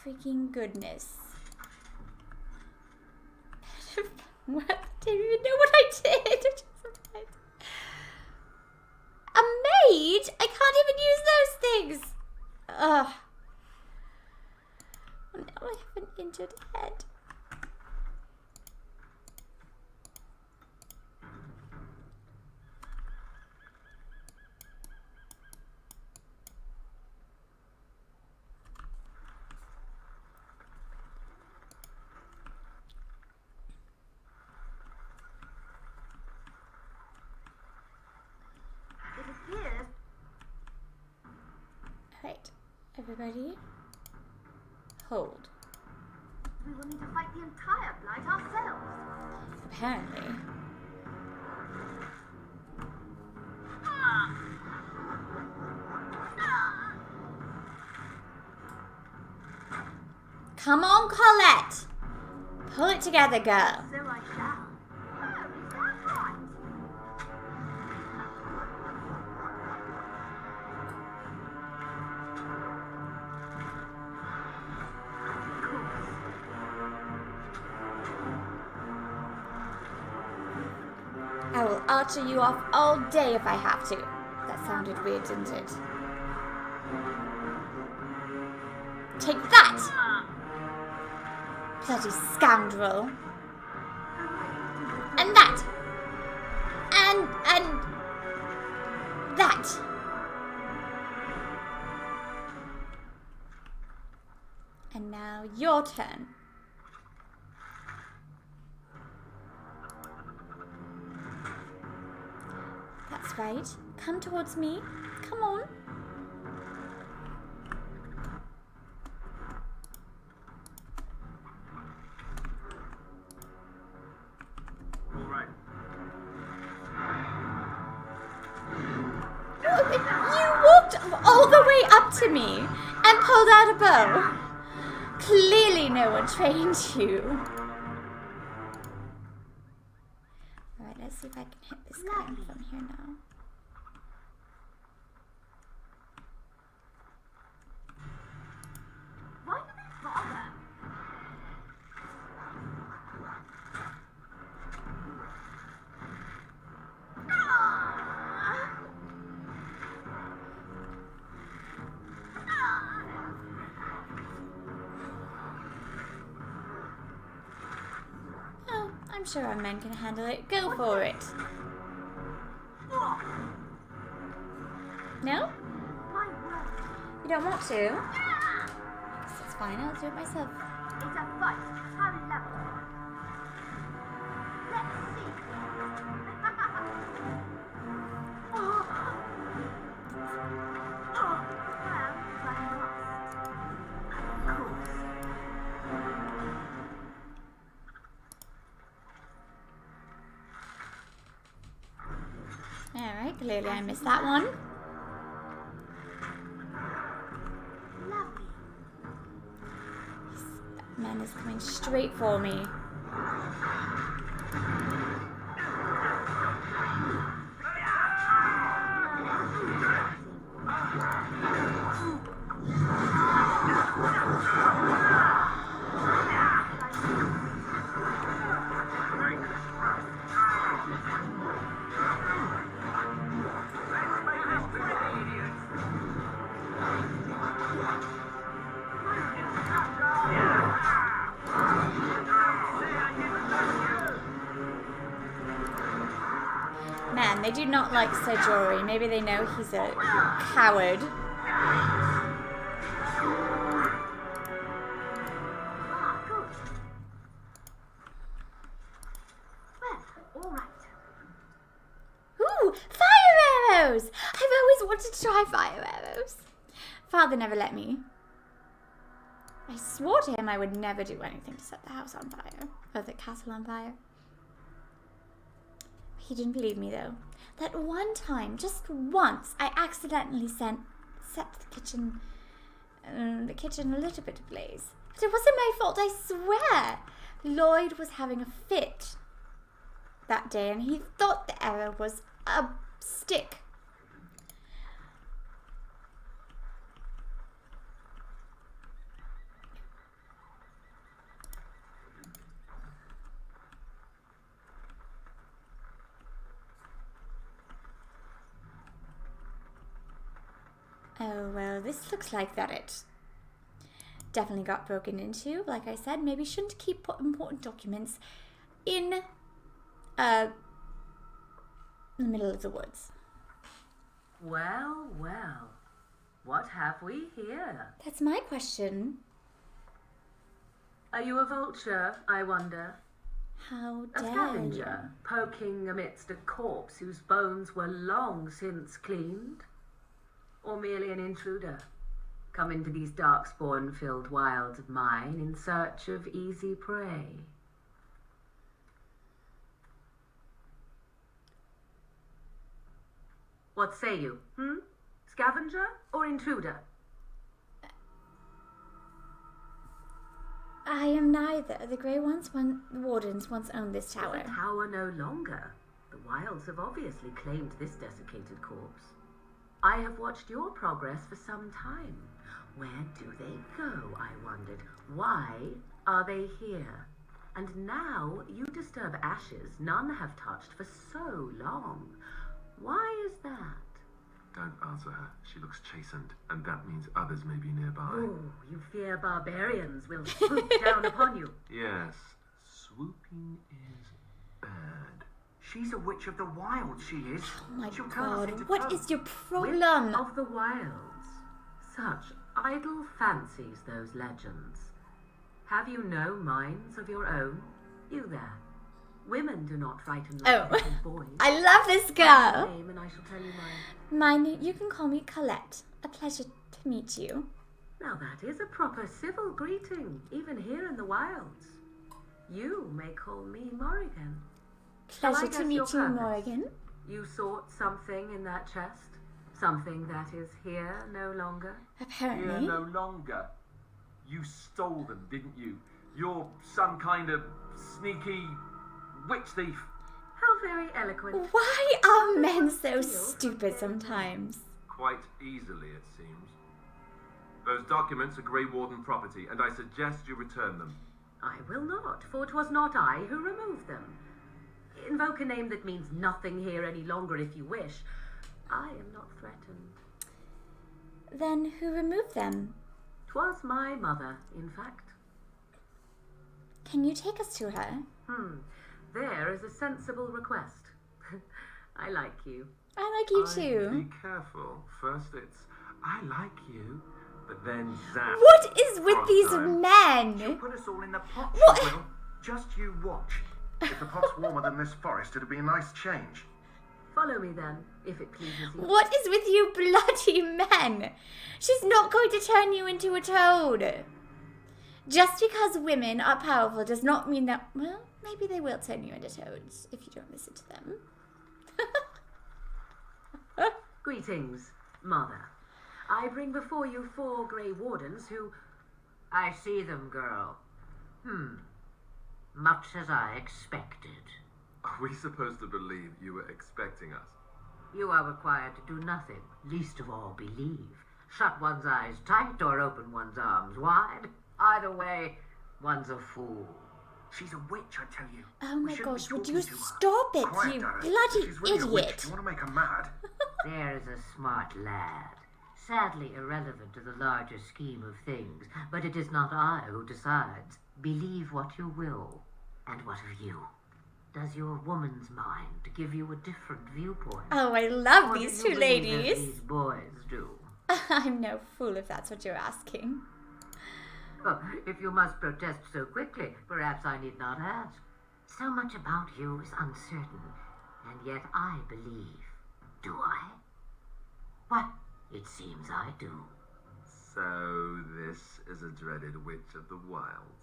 A: Freaking goodness. What? I didn't even know what I did. A maid? I can't even use those things. Ugh. Now I have an injured head. Right, everybody, hold.
J: We will need to fight the entire blight ourselves.
A: Apparently. Come on, Collette! Pull it together, girl.
J: So I shall. Oh, is that right?
A: I will archer you off all day if I have to. That sounded weird, didn't it? Take that! Bloody scoundrel. And that! And that! And now your turn. That's right. Come towards me. Come on.
D: All right.
A: You walked all the way up to me and pulled out a bow. Clearly no one trained you. Alright, let's see if I can hit this guy from here now.
J: Why do they bother?
A: Oh, I'm sure our men can handle it. Go for it. No?
J: My word.
A: You don't want to? That's fine, I'll do it myself.
J: It's a fight. How lovely. Let's see.
A: Alright, clearly I missed that one.
J: Lovely.
A: That man is coming straight for me. Man, they do not like Sir Jory. Maybe they know he's a coward.
J: Ah, good. Well, all right.
A: Ooh, fire arrows! I've always wanted to try fire arrows. Father never let me. I swore to him I would never do anything to set the house on fire. Or the castle on fire. He didn't believe me though. That one time, just once, I accidentally set the kitchen a little bit ablaze. But it wasn't my fault, I swear. Lloyd was having a fit that day and he thought the arrow was a stick. Oh, well, this looks like that it definitely got broken into. Like I said, maybe shouldn't keep important documents in the middle of the woods.
B: Well, well. What have we here?
A: That's my question.
B: Are you a vulture, I wonder?
A: How
B: A
A: dare
B: scavenger, poking amidst a corpse whose bones were long since cleaned? Or merely an intruder, come into these darkspawn-filled wilds of mine in search of easy prey? What say you, Scavenger or intruder?
A: I am neither. The Grey Wardens once owned this tower.
B: The tower no longer. The wilds have obviously claimed this desiccated corpse. I have watched your progress for some time. Where do they go, I wondered. Why are they here? And now you disturb ashes none have touched for so long. Why is that?
K: Don't answer her. She looks chastened, and that means others may be nearby.
B: Oh, you fear barbarians will swoop down upon you.
K: Yes, swooping is bad.
D: She's a witch of the wild, she is.
A: Oh my
D: She'll turn us into
A: God, what
D: toads.
A: is your problem?
B: Witch of the wilds. Such idle fancies, those legends. Have you no minds of your own? You there. Women do not frighten like little boys.
A: I love this
B: What's
A: girl.
B: your name, and I shall tell you mine.
A: Mine, you can call me Collette. A pleasure to meet you.
B: Now that is a proper civil greeting, even here in the wilds. You may call me Morrigan. Shall I
A: Pleasure to
B: guess
A: meet
B: your
A: you,
B: purpose?
A: Morrigan.
B: You sought something in that chest? Something that is here no longer?
A: Apparently.
K: Here no longer. You stole them, didn't you? You're some kind of sneaky witch thief.
B: How very eloquent.
A: Why are men so stupid sometimes?
K: Quite easily, it seems. Those documents are Grey Warden property, and I suggest you return them.
B: I will not, for 'twas not I who removed them. Invoke a name that means nothing here any longer if you wish. I am not threatened.
A: Then who removed them?
B: 'Twas my mother, in fact.
A: Can you take us to her?
B: There is a sensible request. I like you.
A: I like you too.
K: Be careful. First it's, I like you, but then zap.
A: What is with
K: Cross
A: these
K: time.
A: men?
I: Put us all in the pot,
A: What?
I: she will. Just you watch.
E: If the pot's warmer than this forest, it'd be a nice change.
B: Follow me then, if it pleases you.
A: What is with you bloody men? She's not going to turn you into a toad. Just because women are powerful does not mean that, well, maybe they will turn you into toads if you don't listen to them.
B: Greetings, Mother. I bring before you 4 Grey Wardens who... I see them, girl. Much as I expected.
K: Are we supposed to believe you were expecting us?
B: You are required to do nothing, least of all believe. Shut one's eyes tight or open one's arms wide. Either way, one's a fool.
I: She's a witch, I tell you.
A: Oh
I: We
A: my
I: shouldn't be
A: gosh, would
I: talking
A: you
I: to her.
A: stop it,
E: Quiet,
A: you
E: Darren.
A: bloody
E: She's really a witch.
A: idiot?
E: Do you want to make her mad?
B: There is a smart lad. Sadly irrelevant to the larger scheme of things, but it is not I who decides. Believe what you will. And what of you? Does your woman's mind give you a different viewpoint?
A: Oh, I love
B: Or
A: these
B: do you
A: two
B: believe as
A: ladies.
B: These boys do.
A: I'm no fool if that's what you're asking.
B: Oh, if you must protest so quickly, perhaps I need not ask. So much about you is uncertain, and yet I believe. Do I? What? It seems I do.
K: So this is a dreaded witch of the wilds.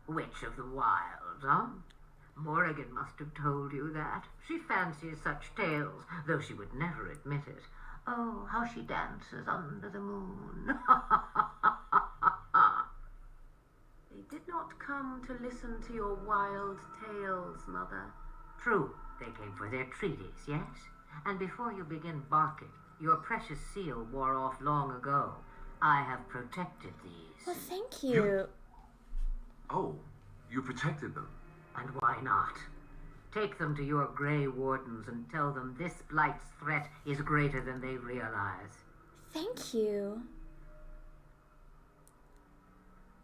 B: Witch of the Wilds, huh? Morrigan must have told you that. She fancies such tales, though she would never admit it. Oh, how she dances under the moon. They did not come to listen to your wild tales, Mother. True, they came for their treaties, yes? And before you begin barking, your precious seal wore off long ago. I have protected these.
A: Well, thank you.
K: Oh, you protected them.
B: And why not? Take them to your Grey Wardens and tell them this blight's threat is greater than they realize.
A: Thank you.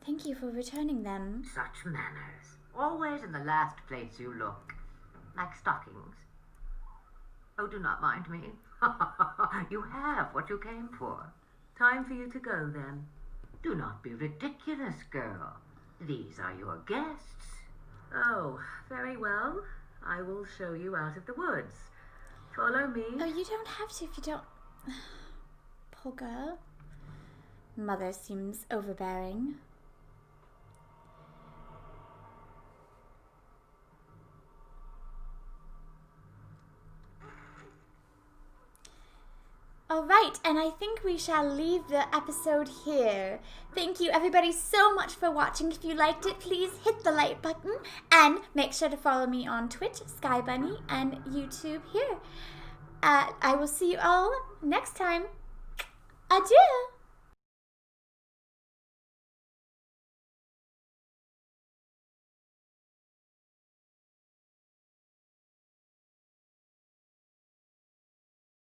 A: Thank you for returning them.
L: Such manners. Always in the last place you look. Like stockings. Oh, do not mind me. You have what you came for. Time for you to go, then. Do not be ridiculous, girl. These are your guests. Oh, very well. I will show you out of the woods. Follow me.
A: Oh, you don't have to if you don't... Poor girl. Mother seems overbearing. Alright, and I think we shall leave the episode here. Thank you everybody so much for watching. If you liked it, please hit the like button and make sure to follow me on Twitch, Skybunny, and YouTube here. I will see you all next time. Adieu!